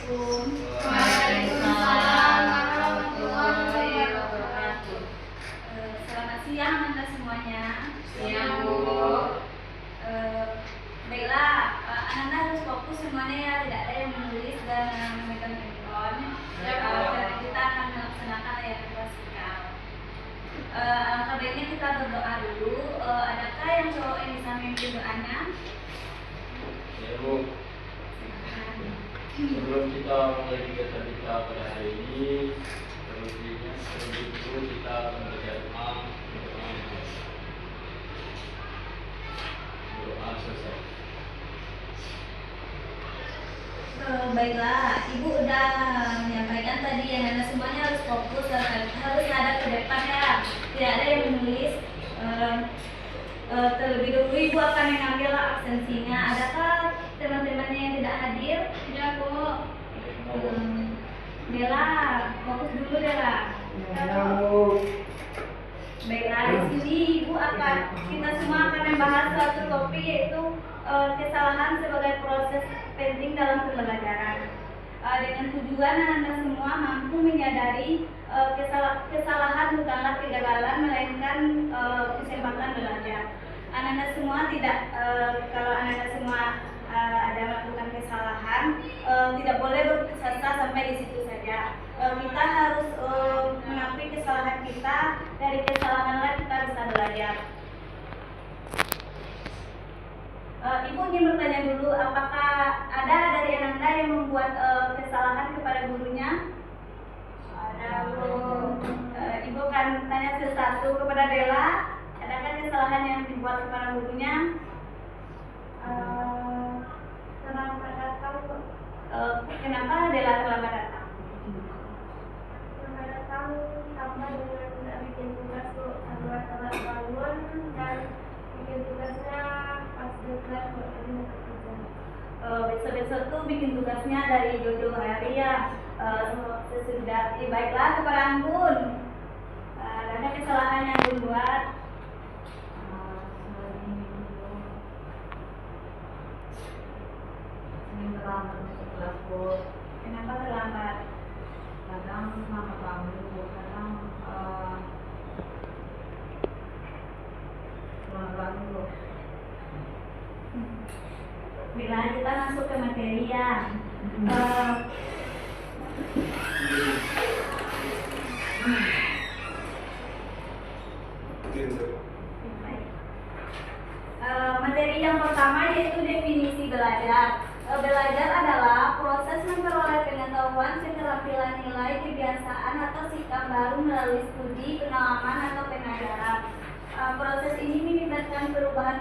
Assalamualaikum. Waalaikumsalam warahmatullahi wabarakatuh. Selamat siang Anda semuanya. Siang, Bu. Baiklah, Anda harus fokus semuanya ya, tidak ada yang menulis dan memegang handphone. Karena kita akan melaksanakan ayat klasikal. Alangkah baiknya kita berdoa dulu. Adakah yang cowok yang bisa memimpin doanya? Ya, Bu. Sebelum kita mulai kegiatan kita pada hari ini, terlebih dulu kita membaca doa selesai. Baiklah, Ibu udah menyampaikan tadi ya, Anda semuanya harus fokus dan harus hadap ke depan ya. Tidak ada yang menulis. Terlebih dahulu Ibu akan mengambil absensinya. Adakah teman-temannya yang tidak hadir? Tidak, Bu. Bella, fokus dulu Bella. Baiklah, di sini Ibu akan, kita semua akan membahas suatu topik yaitu kesalahan sebagai proses penting dalam pembelajaran. Dengan tujuan Anda semua mampu menyadari kesalahan bukanlah kegagalan melainkan kesempatan belajar. Anak-anak semua tidak, kalau anak-anak semua ada melakukan kesalahan, tidak boleh berputus asa sampai di situ saja. Kita harus mengakui kesalahan kita, dari kesalahanlah kita bisa belajar. Ibu ingin bertanya dulu, apakah ada dari Anda yang membuat kesalahan kepada gurunya? Ada, Bu. Ibu akan tanya satu kepada Dela. Adakah kesalahan yang dibuat kepada gurunya? Terlambat datang, Bu. Kenapa Dela terlambat datang? Terlambat datang tambah dengan tidak bikin tugas, Bu. Telat bangun dan bikin tugasnya pas di kelas, Bu. Jadi nggak kerja. Besok-besok tuh bikin tugasnya dari Jojo hari ya. Sesudah baiklah kepada Anggun. Ada kesalahan yang Anggun buat? Sering terlambat masuk kelas, Bu. Kenapa terlambat? Kadang sama ganggu, kadang kurang ganggu. Bila kita masuk ke materi ya. Materi yang pertama yaitu definisi belajar. Belajar adalah proses memperoleh pengetahuan, keterampilan, nilai, kebiasaan atau sikap baru melalui studi, pengalaman atau pengajaran. Proses ini melibatkan perubahan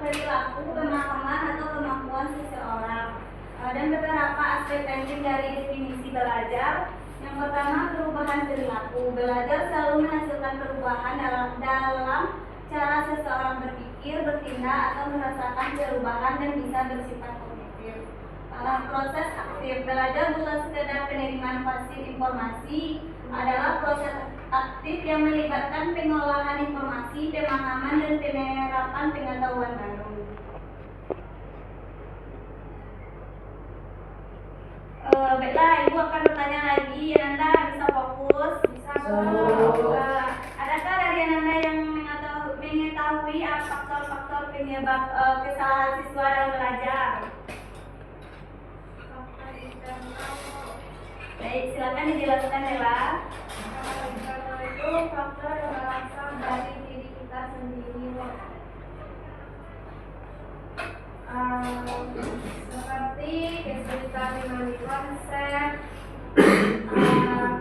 perilaku, pemahaman atau kemampuan seseorang. Dan beberapa aspek penting dari definisi belajar. Yang pertama, perubahan perilaku. Belajar selalu menghasilkan perubahan dalam cara seseorang berpikir, bertindak, atau merasakan perubahan dan bisa bersifat kognitif. Proses aktif. Belajar bukan sekedar penerimaan pasif informasi, adalah proses aktif yang melibatkan pengolahan informasi, pemahaman, dan penerapan pengetahuan baru. Baiklah, Ibu akan bertanya lagi. Anda bisa fokus? Bisa. Adakah dari Anda yang mengetahui faktor-faktor penyebab kesalahan siswa dalam belajar? Faktor internal, Bu. Baik, silakan dijelaskan Ella. Faktor internal itu faktor yang berasal dari diri kita sendiri, Bu. Seperti kesulitan memahami konsep,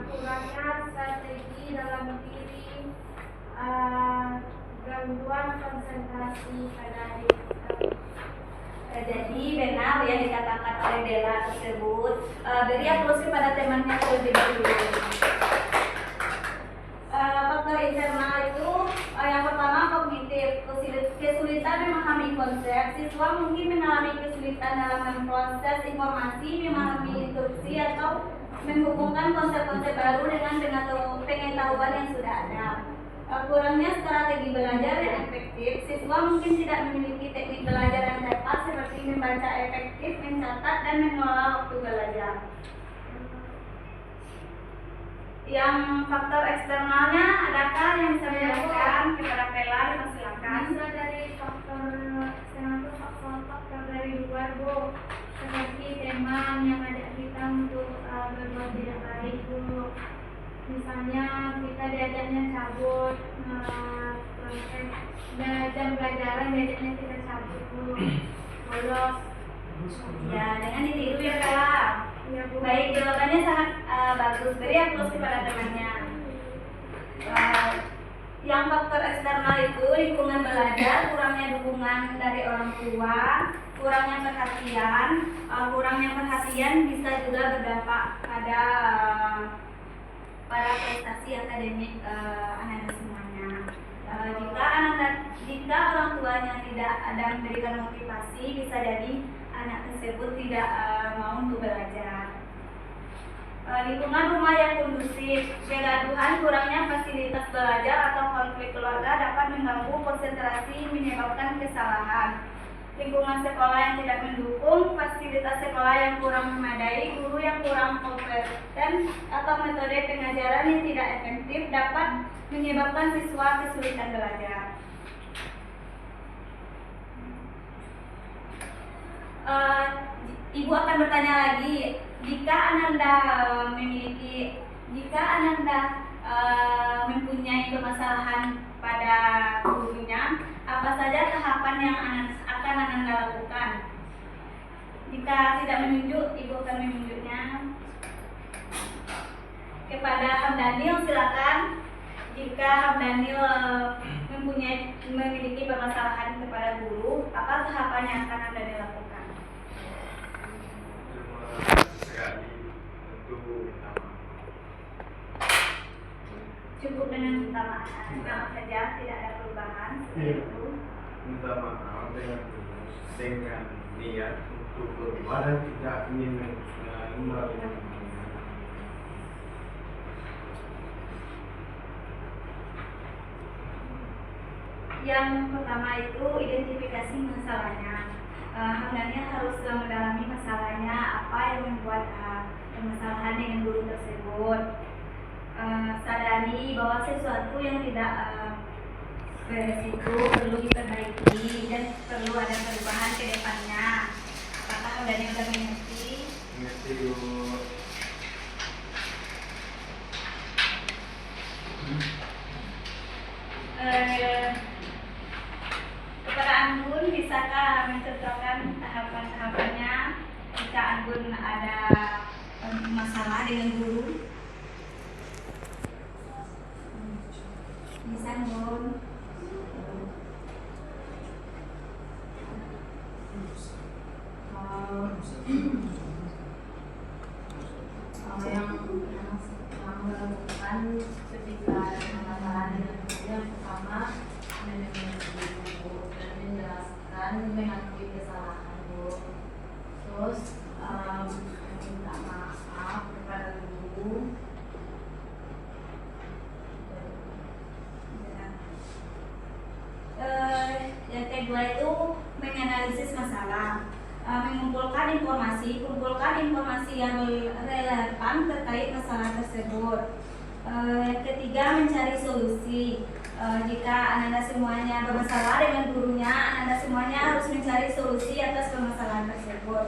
kurangnya strategi dalam diri, gangguan konsentrasi pada diri kita. Jadi benar yang dikatakan oleh Dela tersebut. Beri aplaus pada temannya terlebih dahulu. Faktor internal itu yang pertama kognitif, kesulitan memahami konsep. Siswa mungkin mengalami kesulitan dalam memproses informasi, memahami instruksi atau menghubungkan konsep-konsep baru dengan pengetahuan yang sudah ada. Kurangnya strategi belajar yang efektif. Siswa mungkin tidak memiliki teknik belajar yang tepat seperti membaca efektif, mencatat, dan mengelola waktu belajar. Yang faktor eksternalnya adakah yang bisa dijelaskan kepada Pela? Dipersilakan. Bisa dari faktor eksternal itu faktor dari luar, Bu. Seperti teman yang ngajak kita untuk berbuat tidak baik, Bu. Misalnya kita diajaknya cabut, jam pelajaran diajaknya kita cabut, Bu. Bolos. Ya, dengan ditiru ya Pela. Ya, Bu. Baik, jawabannya sangat bagus. Beri aplaus kepada temannya. Yang faktor eksternal itu lingkungan belajar, kurangnya dukungan dari orang tua, kurangnya perhatian bisa juga berdampak pada prestasi akademik anak-anak semuanya. Jika orang tuanya tidak ada memberikan motivasi, bisa jadi anak tersebut tidak mau untuk belajar. Lingkungan rumah yang kondusif, kegaduhan, kurangnya fasilitas belajar atau konflik keluarga dapat mengganggu konsentrasi, menyebabkan kesalahan. Lingkungan sekolah yang tidak mendukung, fasilitas sekolah yang kurang memadai, guru yang kurang kompeten, atau metode pengajaran yang tidak efektif dapat menyebabkan siswa kesulitan belajar. Ibu akan bertanya lagi, jika Ananda mempunyai permasalahan pada gurunya, apa saja tahapan yang akan Ananda lakukan? Jika tidak menunjuk, Ibu akan menunjuknya kepada Hamdanil, silakan. Jika Hamdanil memiliki permasalahan kepada guru, apa tahapan yang akan Anda lakukan? Sekali untuk Cukup dengan minta maaf saja, tidak ada perubahan seperti itu. minta maaf dengan niat untuk berubah dan tidak ingin mengulangi. Yang pertama itu identifikasi masalahnya. Hamdanil harus mendalami masalahnya, apa yang membuat permasalahan dengan guru tersebut. Sadari bahwa sesuatu yang tidak beres itu perlu diperbaiki dan perlu ada perubahan ke depannya. Apakah Hamdanil sudah mengerti? Mengerti dulu. Kepada Anggun, bisakah mencontohkan tahapan-tahapannya jika Anggun ada masalah dengan guru? Bisa, Anggun? Yang melakukan ketika ada masalah dengan guru, yang pertama menjelaskan, mengakui kesalahan Bu. Terus minta maaf kepada guru. Yang kedua itu menganalisis masalah, mengumpulkan informasi yang relevan terkait masalah tersebut. Yang ketiga, mencari solusi. Jika Ananda semuanya bermasalah dengan gurunya, Ananda semuanya harus mencari solusi atas permasalahan tersebut.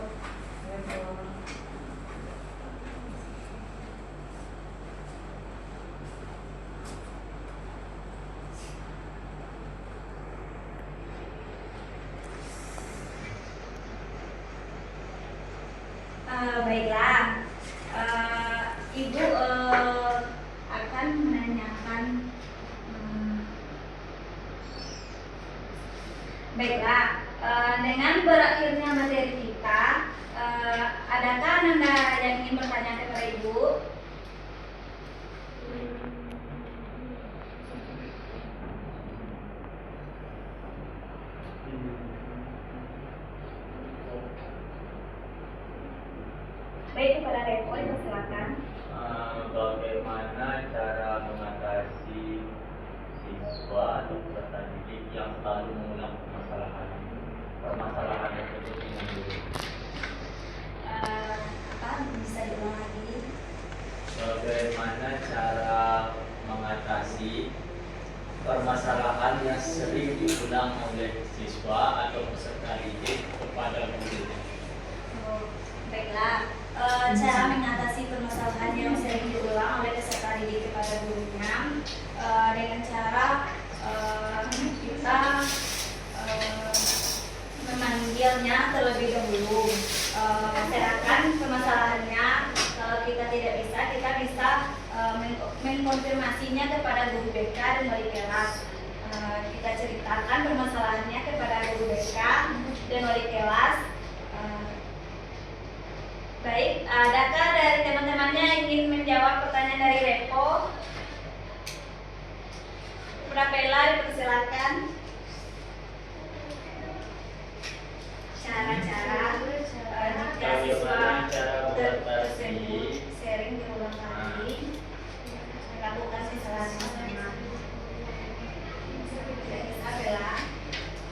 Baiklah, Ibu akan menanyakan. Baiklah, dengan berakhirnya materi kita, adakah Anda yang ingin bertanya kepada Ibu? Baik, kepada Revo, silakan. Bagaimana cara mengatasi siswa atau peserta didik yang selalu mengulang permasalahan tersebut dengan guru? Apa bisa diulang lagi? Bagaimana bagaimana cara mengatasi permasalahan yang sering diulang oleh siswa atau peserta didik kepada gurunya. Baiklah, cara mengatasi permasalahan yang sering diulang oleh peserta didik kepada gurunya dengan cara kita memanggilnya terlebih dahulu. Bicarakan permasalahannya. Kalau kita tidak bisa, kita bisa mengkonfirmasinya kepada guru BK dan wali kelas. Kita ceritakan permasalahannya kepada guru BK dan wali kelas. Baik, adakah dari teman-temannya yang ingin menjawab pertanyaan dari Repo? Prapela, dipersilakan. Cara-cara jika siswa tersebut sharing berulang kali melakukan kesalahan yang sama. Jadi, Bella,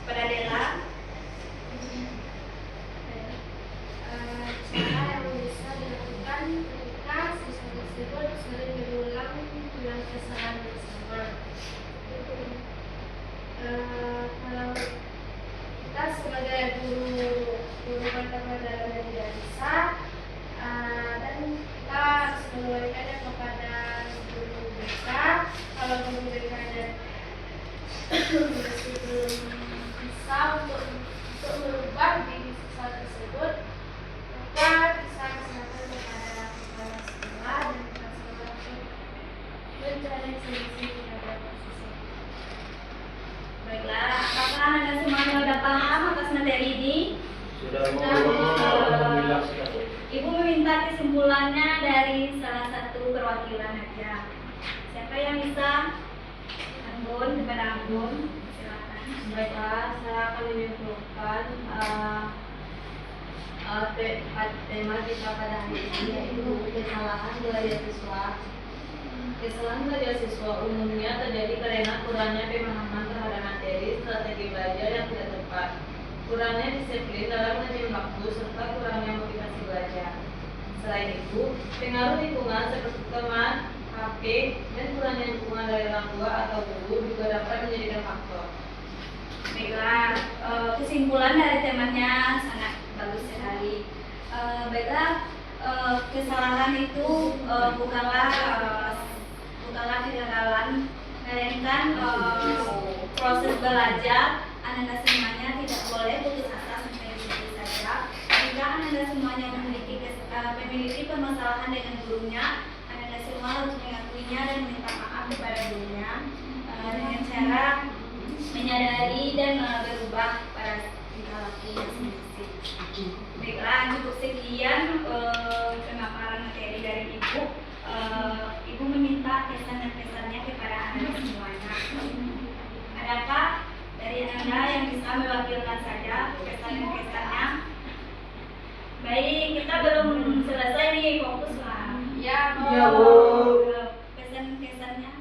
pada Della. Cara yang bisa dilakukan ketika siswa tersebut sering berulang kesalahan yang sama. Kalau kita sebagai guru mata pelajaran yang tidak bisa, dan kita harus mengeluarkannya kepada guru BK. Kalau guru BK-nya belum bisa untuk merubah diri siswa tersebut, maka bisa diserahkan kepada kepala sekolah dan kepala sekolah untuk mencari solusi terhadap kasus ini. Baiklah, apakah Anda semuanya sudah paham atas materi ini? Sudah alhamdulillah sudah. Ibu meminta kesimpulannya dari salah satu perwakilan aja. Siapa yang bisa? Anggun, kepada Anggun, silakan. Baiklah, saya akan menyimpulkan tema kita pada hari ini, yaitu kesalahan belajar siswa. Kesalahan belajar siswa umumnya terjadi karena kurangnya pemahaman terhadap materi, strategi belajar yang tidak tepat, kurangnya disiplin dalam manajemen waktu, serta kurangnya motivasi belajar. Selain itu, pengaruh lingkungan seperti teman, HP, dan kurangnya dukungan dari orang tua atau guru juga dapat menjadikan faktor. Baiklah, kesimpulan dari temanya sangat bagus sekali. Baiklah, kesalahan itu bukanlah kegagalan, melainkan proses belajar. Anda semuanya tidak boleh putus asa sampai di situ saja. Jika Anda semuanya memiliki permasalahan dengan gurunya, Anda semua harus mengakuinya dan minta maaf kepada gurunya dengan cara menyadari dan berubah pada tingkah laku masing-masing. Baiklah, cukup sekian pemaparan materi dari Ibu. Ibu meminta kesan dan pesannya kepada Anda semuanya. Adakah dari Anda yang bisa mewakilkan saja kesan dan pesannya? Baik, kita belum selesai nih, fokuslah. Ya, Ya, Bu. Kesan-kesannya.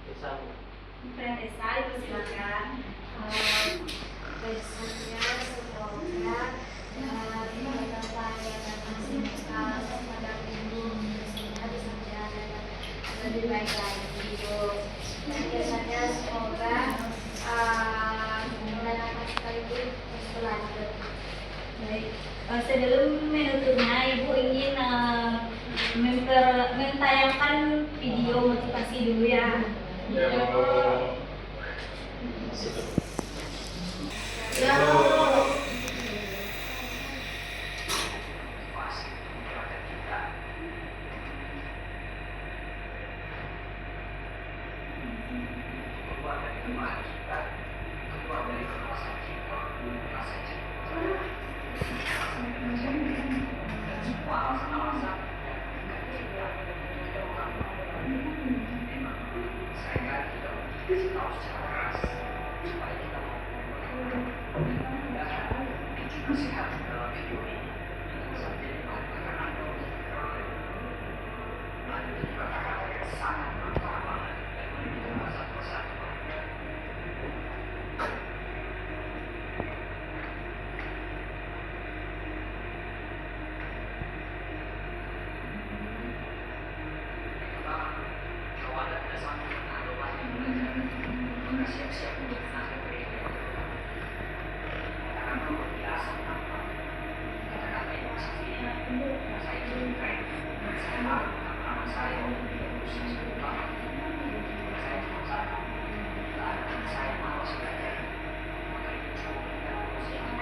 Bisa, Bu. Pratesa, silakan. Pesannya semoga pelajaran pada minggu berikutnya bisa berjalan lebih baik lagi, Bu. Dan kesannya semoga menggunakan sekaligus belajar. Baik, sebelum menutupnya, Ibu ingin mentayangkan video motivasi dulu ya. Ya, Bu. Ya.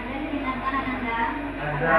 Anda diingatkan Ananda? Ada.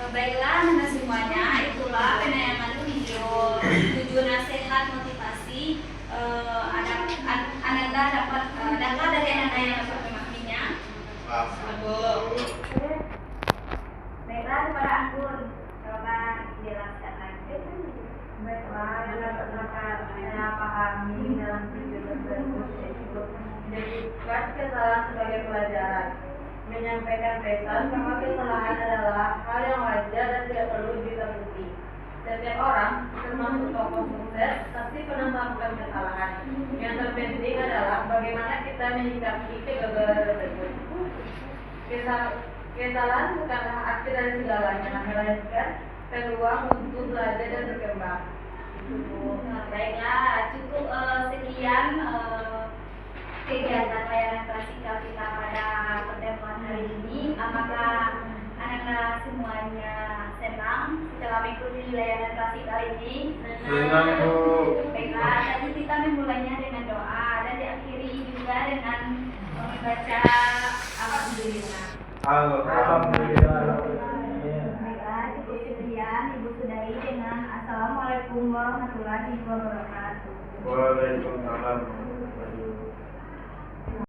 Baiklah Anda semuanya, itulah penayangan video 7 nasihat motivasi. Ananda dapat dari Ananda yang dapat memahaminya. Baiklah kepada Anggun, coba jelaskan lagi. Baiklah, yang dapat saya pahami dalam video tersebut yaitu menjadikan kesalahan sebagai pelajaran, menyampaikan pesan bahwa kesalahan adalah hal yang wajar dan tidak perlu ditakuti. Setiap orang, termasuk tokoh sukses, pasti pernah melakukan kesalahan. Yang terpenting adalah bagaimana kita menyikapi kegagalan tersebut. Kesalahan bukanlah akhir dari segalanya, melainkan peluang untuk belajar dan berkembang. Baiklah, cukup sekian kegiatan layanan klasikal kita pada pertemuan hari ini. Apakah Ananda semuanya senang setelah mengikuti layanan klasikal ini? Senang, Bu. Baiklah, tadi kita memulainya dengan doa dan diakhiri juga dengan membaca Alhamdulillah. Alhamdulillah. Baiklah, cukup sekian Ibu sudahi dengan Assalamualaikum warahmatullahi wabarakatuh. Waalaikumsalam warahmatullahi wabarakatuh.